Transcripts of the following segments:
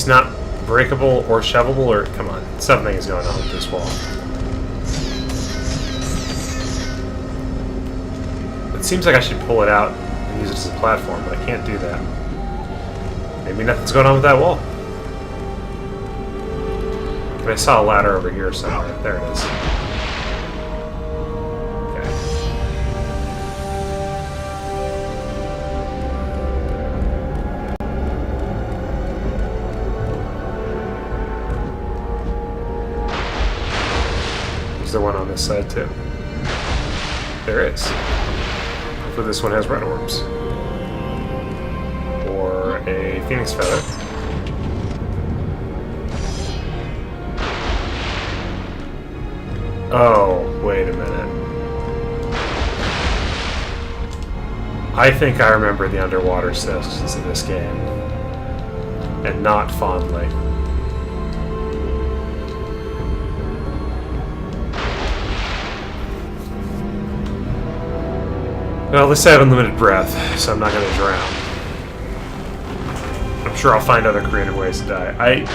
it's not breakable or shovable, or come on, something is going on with this wall. It seems like I should pull it out and use it as a platform, but I can't do that. Maybe nothing's going on with that wall. But I saw a ladder over here somewhere. There it is. Okay. Is there one on this side too? There is. Hopefully this one has red orbs. Or a phoenix feather. Oh, wait a minute. I think I remember the underwater sections of this game. And not fondly. Well, at least I have unlimited breath, so I'm not going to drown. I'm sure I'll find other creative ways to die.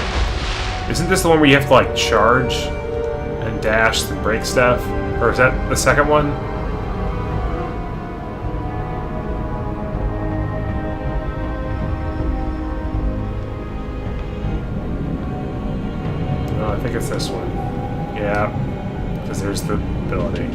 Isn't this the one where you have to, like, charge and dash and break stuff? Or is that the second one? No, I think it's this one. Yeah, because there's the ability.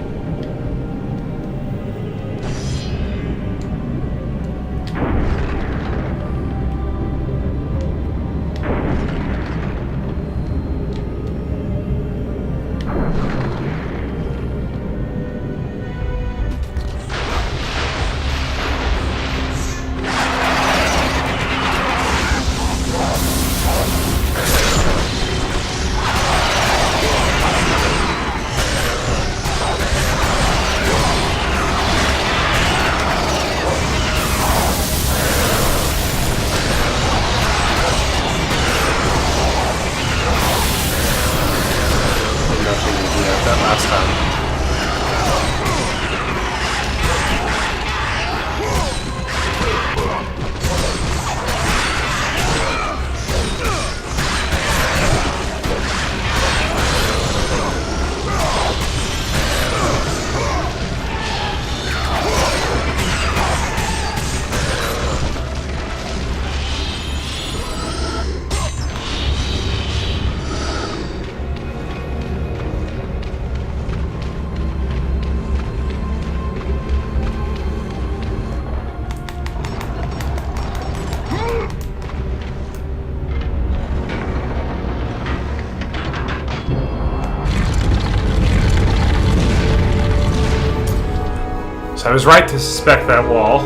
I was right to suspect that wall.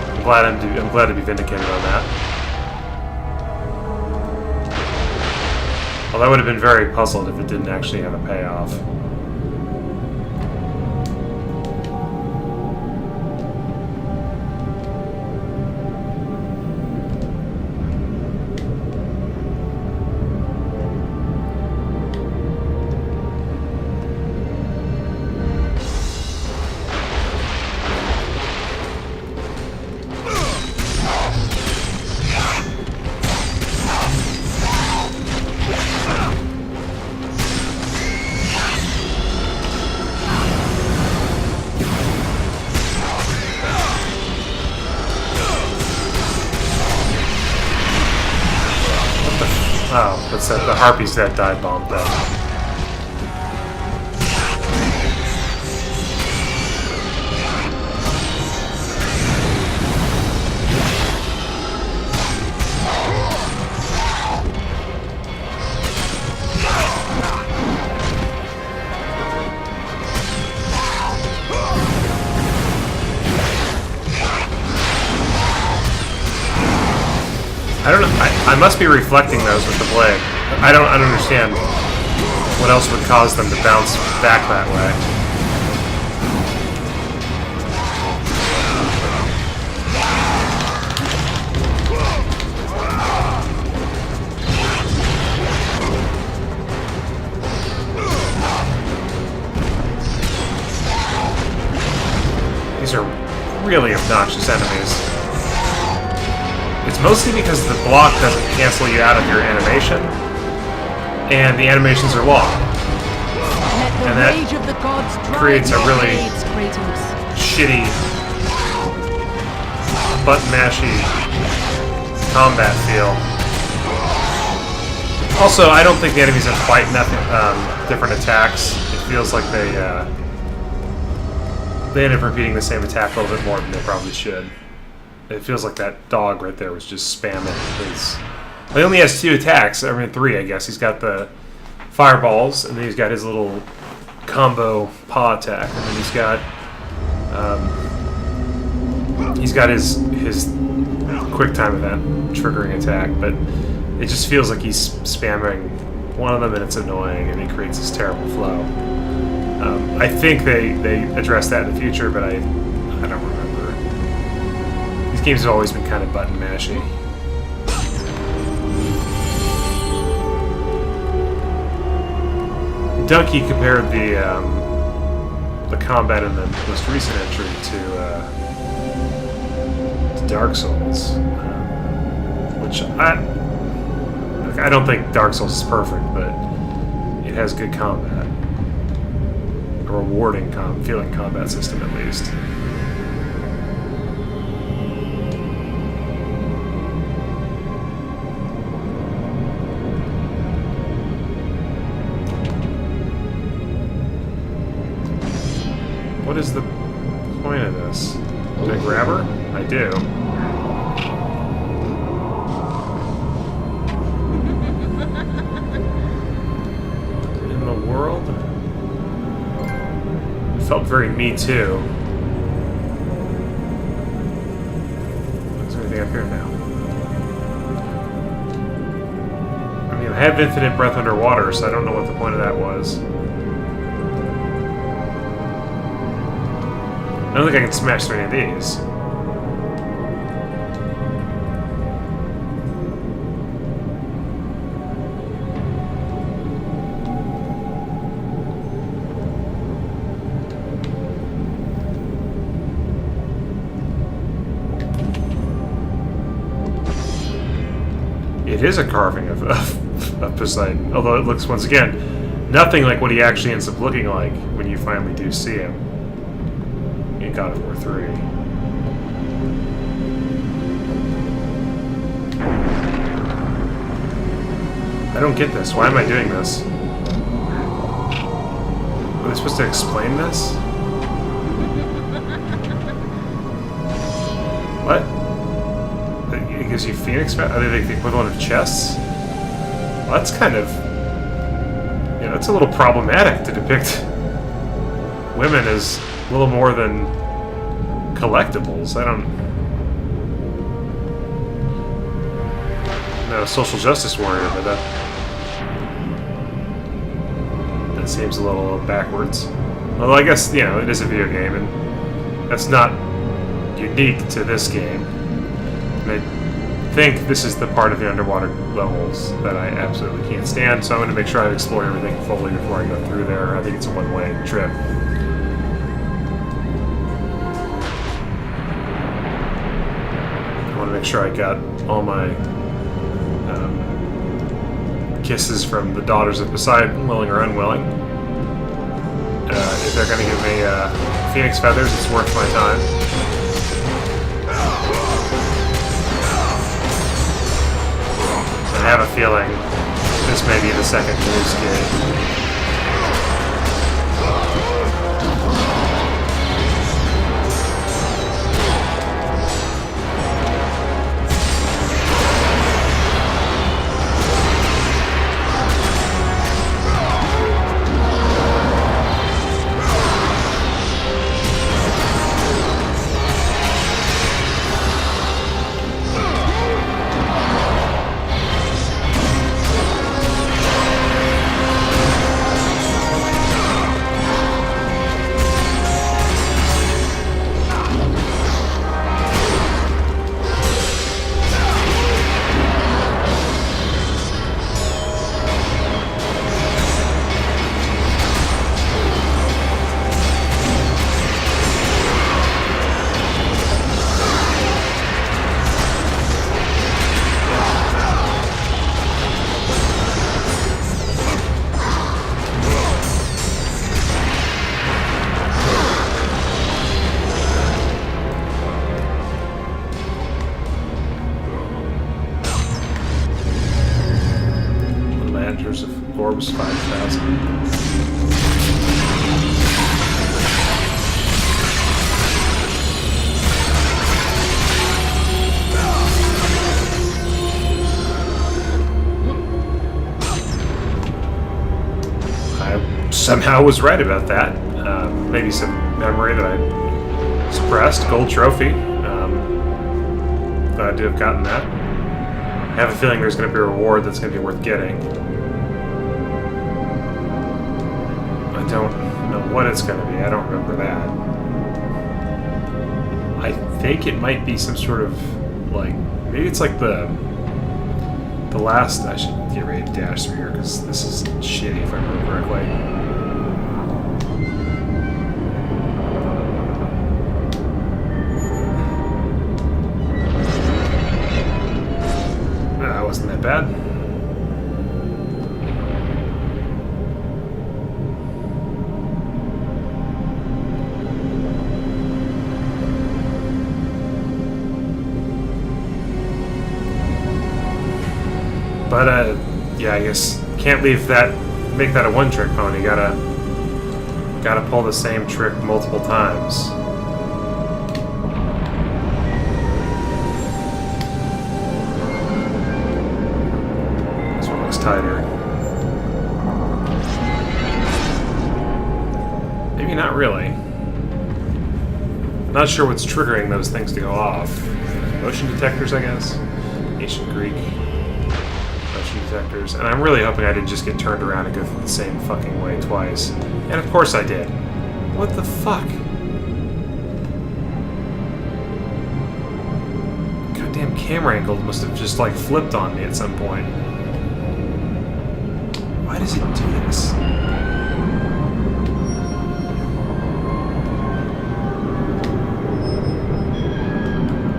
I'm glad to be vindicated on that. Although I would have been very puzzled if it didn't actually have a payoff. Oh, that's the harpies that dive bombed them. I don't know. I must be reflecting those with the blade. I don't understand what else would cause them to bounce back that way. These are really obnoxious enemies. It's mostly because the block doesn't cancel you out of your animation, and the animations are long. And that creates a really shitty, button-mashy combat feel. Also, I don't think the enemies have quite enough different attacks. It feels like they end up repeating the same attack a little bit more than they probably should. It feels like that dog right there was just spamming his... He only has 2 attacks, I mean 3 I guess. He's got the fireballs, and then he's got his little combo paw attack, and then he's got his quick time event triggering attack, but it just feels like he's spamming one of them, and it's annoying, and he creates this terrible flow. I think they address that in the future, but I don't remember. These games have always been kind of button mashy. Ducky compared the combat in the most recent entry to Dark Souls, which I don't think Dark Souls is perfect, but it has good combat. A rewarding feeling combat system, at least. What is the point of this? Do I grab her? I do. In the world? It felt very Me Too. Is there anything up here now? I mean, I have infinite breath underwater, so I don't know what the point of that was. I don't think I can smash through any of these. It is a carving of Poseidon, although it looks, once again, nothing like what he actually ends up looking like when you finally do see him. In God of War 3. I don't get this. Why am I doing this? Are they supposed to explain this? What? It gives you Phoenix? Are they like the equivalent of chests? Well, that's kind of... You know, it's a little problematic to depict women as a little more than collectibles. I don't know, social justice warrior, but that seems a little backwards. Although I guess, you know, it is a video game, and that's not unique to this game. And I think this is the part of the underwater levels that I absolutely can't stand, so I'm going to make sure I explore everything fully before I go through there. I think it's a one-way trip. Make sure I got all my kisses from the daughters of Poseidon, willing or unwilling. If they're going to give me Phoenix feathers, it's worth my time. I have a feeling this may be the second news gate. orbs, 5,000. Somehow was right about that. Maybe some memory that I suppressed. Gold trophy. Glad to have gotten that. I have a feeling there's going to be a reward that's going to be worth getting. I don't know what it's going to be. I don't remember that. I think it might be some sort of, like, maybe it's like the last... I should get ready to dash through here because this is shitty if I remember correctly. Wasn't that bad. But yeah, I guess can't leave that, make that a one-trick pony. Gotta pull the same trick multiple times. Tighter. Maybe not really. Not sure what's triggering those things to go off. Motion detectors, I guess. Ancient Greek. Motion detectors. And I'm really hoping I didn't just get turned around and go through the same fucking way twice. And of course I did. What the fuck? Goddamn camera angle must have just like flipped on me at some point. Why does it do this?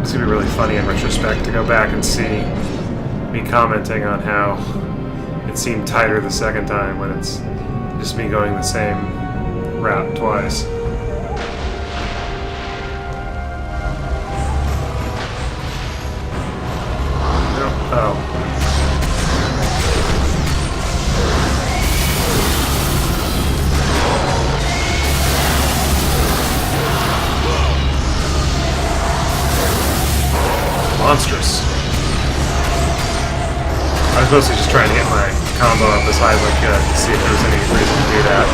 It's gonna be really funny in retrospect to go back and see me commenting on how it seemed tighter the second time when it's just me going the same route twice. Oh. Monstrous. I was mostly just trying to get my combo up as high as I could to see if there was any reason to do that.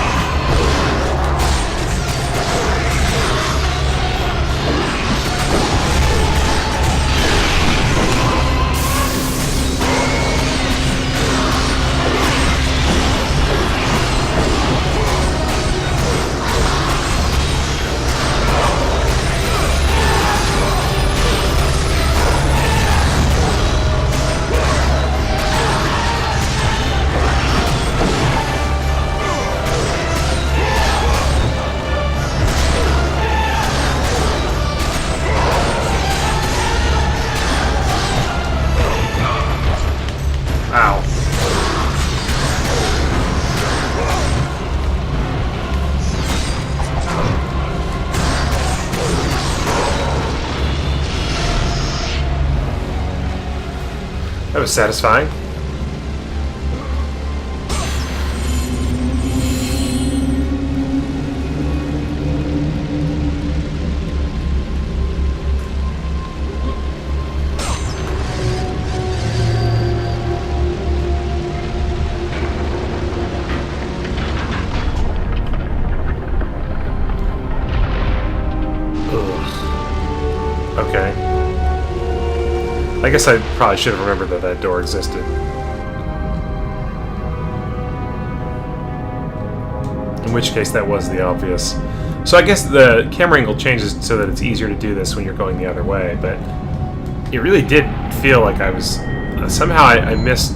Ow. That was satisfying. Okay. I guess I probably should have remembered that that door existed. In which case, that was the obvious. So I guess the camera angle changes so that it's easier to do this when you're going the other way, but it really did feel like I was... somehow I missed...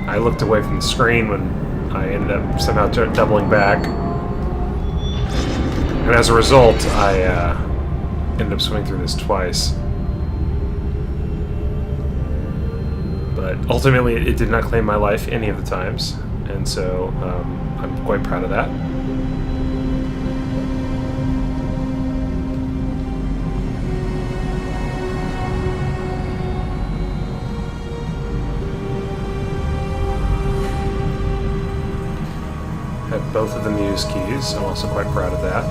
I looked away from the screen when I ended up somehow doubling back. And as a result, I ended up swimming through this twice. But ultimately, it did not claim my life any of the times, and so I'm quite proud of that. both of the Muse keys. I'm also quite proud of that.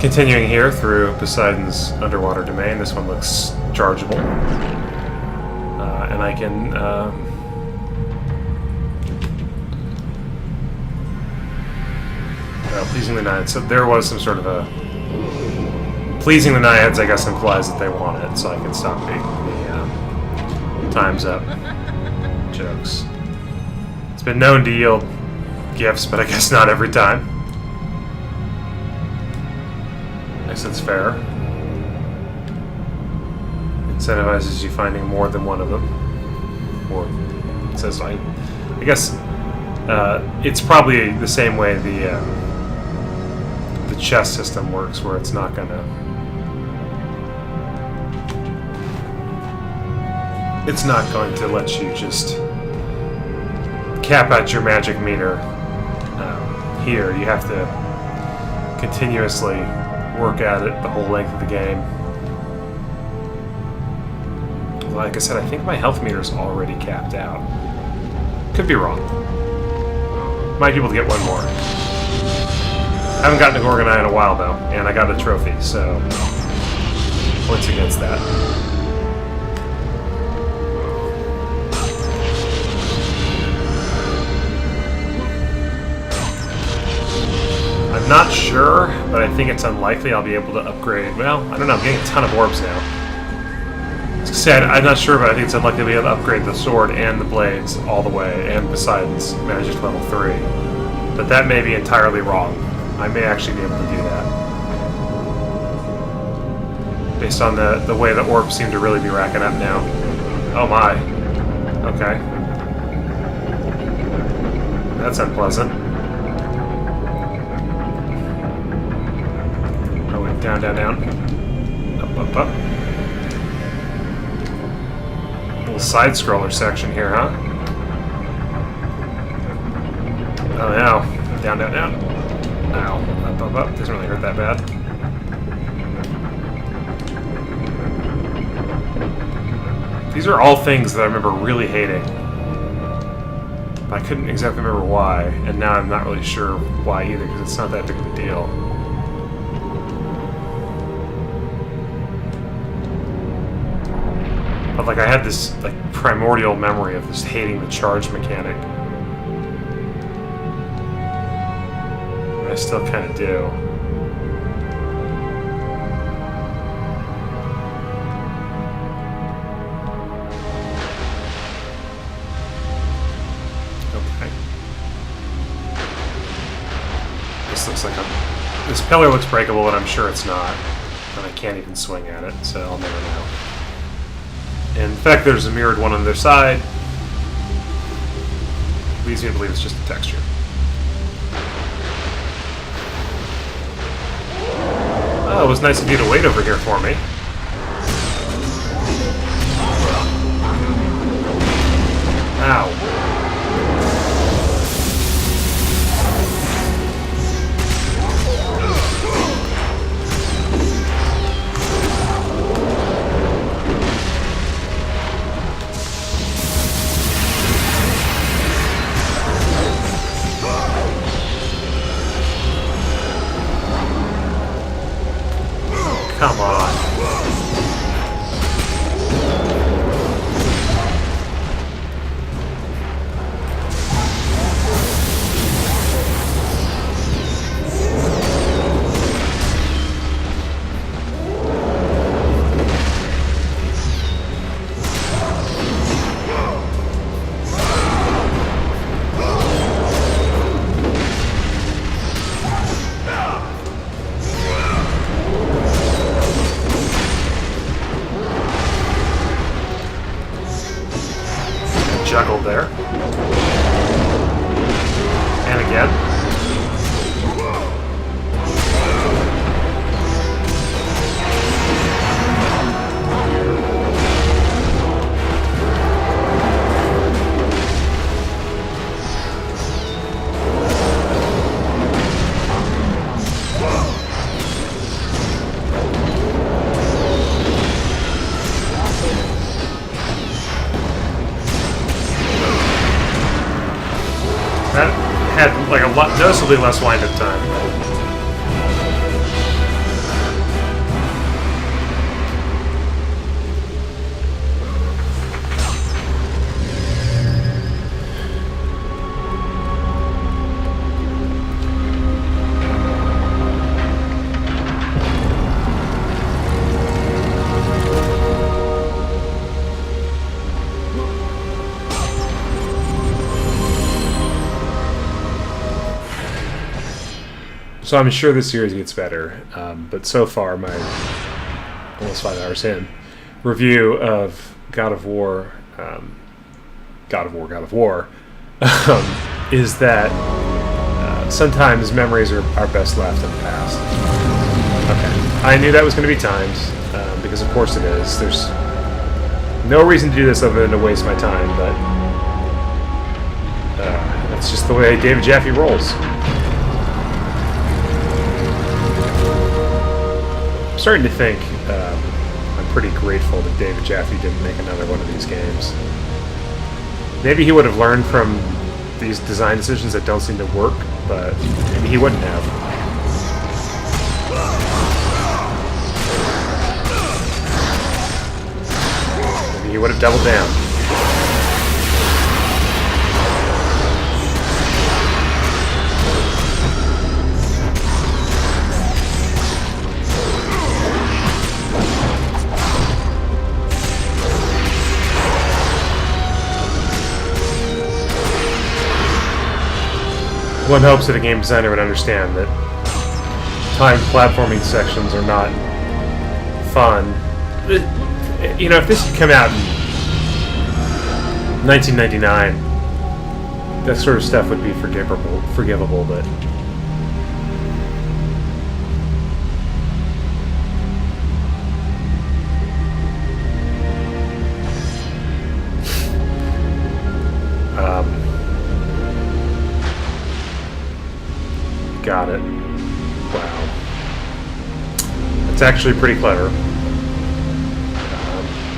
Continuing here through Poseidon's underwater domain, this one looks chargeable. And I can pleasing the Naiads. So there was some sort of a... Pleasing the Naiads, I guess, implies that they want it, so I can stop the time's up jokes. It's been known to yield gifts, but I guess not every time. I guess that's fair. Incentivizes you finding more than one of them. Or it says I guess it's probably the same way the chest system works, where it's not gonna going to let you just cap out your magic meter here. You have to continuously work at it the whole length of the game. Like I said, I think my health meter is already capped out. Could be wrong. Might be able to get one more. I haven't gotten a Gorgonite in a while, though, and I got a trophy, so points against that. I'm not sure, but I think it's unlikely I'll be able to upgrade. Well, I don't know. I'm getting a ton of orbs now. Said, I'm not sure, but I think it's unlikely to be able to upgrade the sword and the blades all the way, and Poseidon's magic level 3. But that may be entirely wrong. I may actually be able to do that. Based on the way the orbs seem to really be racking up now. Oh my. Okay. That's unpleasant. Oh, wait, down, down, down. Up, up, up. Side-scroller section here, huh? Oh no. Down, down, down. Ow. Up, up, up. Doesn't really hurt that bad. These are all things that I remember really hating. I couldn't exactly remember why, and now I'm not really sure why either, because it's not that big of a deal. But like I had this like primordial memory of just hating the charge mechanic. I still kind of do. Okay. This looks like this pillar looks breakable, but I'm sure it's not. And I can't even swing at it, so I'll never know. In fact, there's a mirrored one on their side. Leads me to believe it's just a texture. Oh, it was nice of you to wait over here for me. Ow. Come on. Juggled there. And again. That had like a lot, noticeably less wind-up time. So I'm sure the series gets better, but so far, my almost 5 hours in review of God of War, is that sometimes memories are best left in the past. Okay, I knew that was going to be timed, because of course it is. There's no reason to do this other than to waste my time, but that's just the way David Jaffe rolls. I'm starting to think I'm pretty grateful that David Jaffe didn't make another one of these games. Maybe he would have learned from these design decisions that don't seem to work, but maybe he wouldn't have. Maybe he would have doubled down. One hopes that a game designer would understand that timed platforming sections are not fun. You know, if this had come out in 1999, that sort of stuff would be forgivable, but got it. Wow. It's actually pretty clever.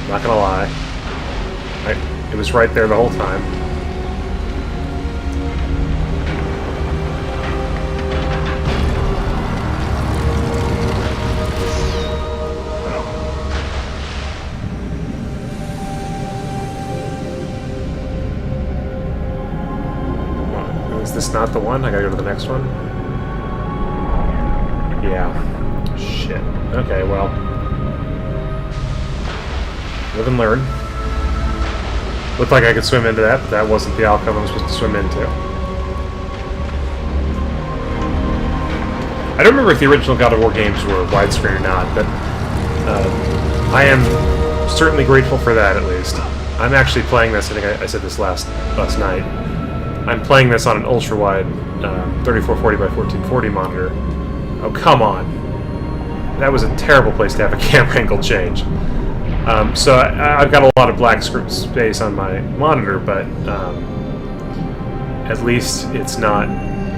Not gonna lie. It was right there the whole time. Is this not the one? I gotta go to the next one? Yeah. Shit. Okay, well. Live and learn. Looked like I could swim into that, but that wasn't the alcove I'm supposed to swim into. I don't remember if the original God of War games were widescreen or not, but I am certainly grateful for that, at least. I'm actually playing this, I think I said this last night. I'm playing this on an ultra-wide 3440 by 1440 monitor. Oh, come on. That was a terrible place to have a camera angle change. So I've got a lot of black space on my monitor, but at least it's not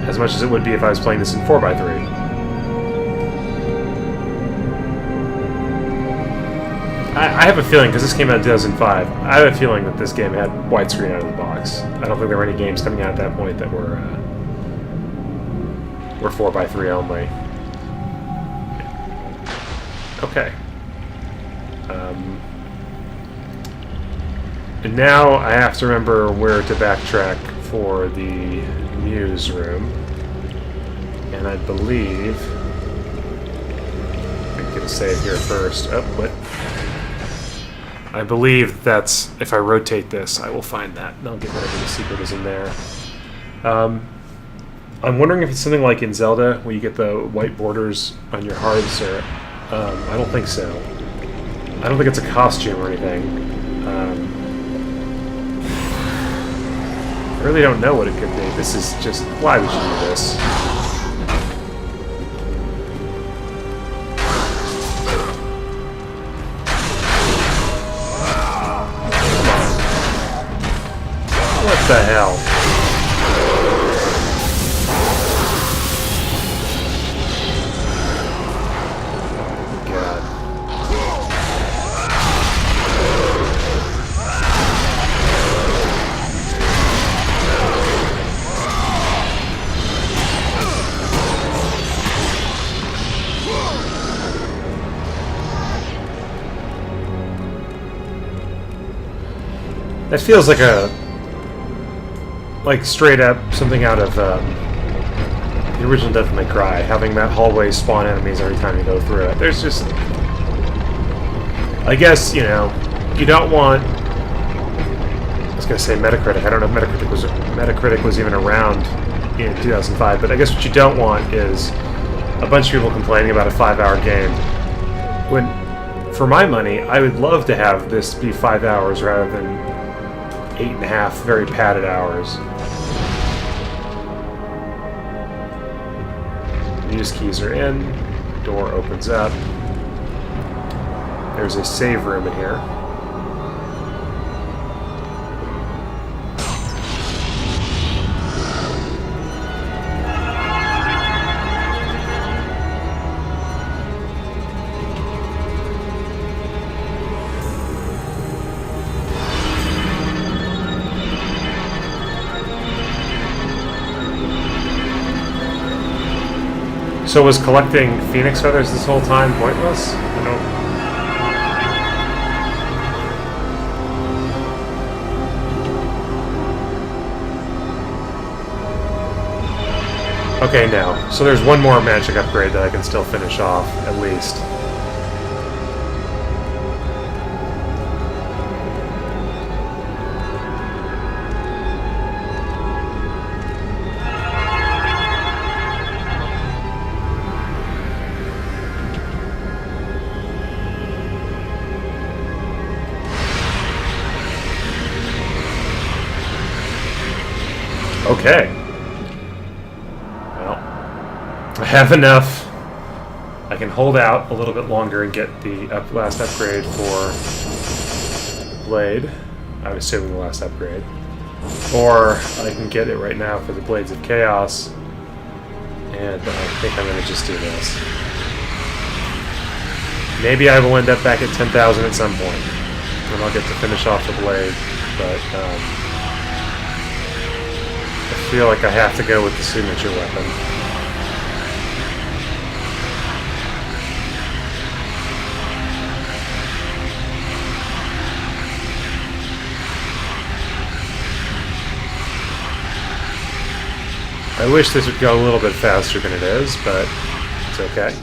as much as it would be if I was playing this in 4x3. I have a feeling, because this came out in 2005, I have a feeling that this game had widescreen out of the box. I don't think there were any games coming out at that point that were 4x3 only. Okay. And now I have to remember where to backtrack for the Muse room. And I believe... I can get a save here first. Oh, what? I believe that's... If I rotate this, I will find that. And I'll get whatever the secret is in there. I'm wondering if it's something like in Zelda, where you get the white borders on your hearts, or... I don't think so. I don't think it's a costume or anything. I really don't know what it could be. This is just... Why would you do this? What the hell? It feels like straight up something out of the original Devil May Cry, having that hallway spawn enemies every time you go through it. There's just, I guess, you know, you don't want. I was gonna say Metacritic. I don't know if Metacritic was even around in 2005, but I guess what you don't want is a bunch of people complaining about a 5-hour game. When, for my money, I would love to have this be 5 hours rather than 8.5 very padded hours. Use keys are in. Door opens up. There's a save room in here. So was collecting phoenix feathers this whole time pointless? I don't... Okay, now. So there's one more magic upgrade that I can still finish off, at least. Okay. Well, I have enough. I can hold out a little bit longer and get the last upgrade for Blade. I'm assuming the last upgrade. Or I can get it right now for the Blades of Chaos. And I think I'm going to just do this. Maybe I will end up back at 10,000 at some point. And I'll get to finish off the Blade. But, I feel like I have to go with the signature weapon. I wish this would go a little bit faster than it is, but it's okay.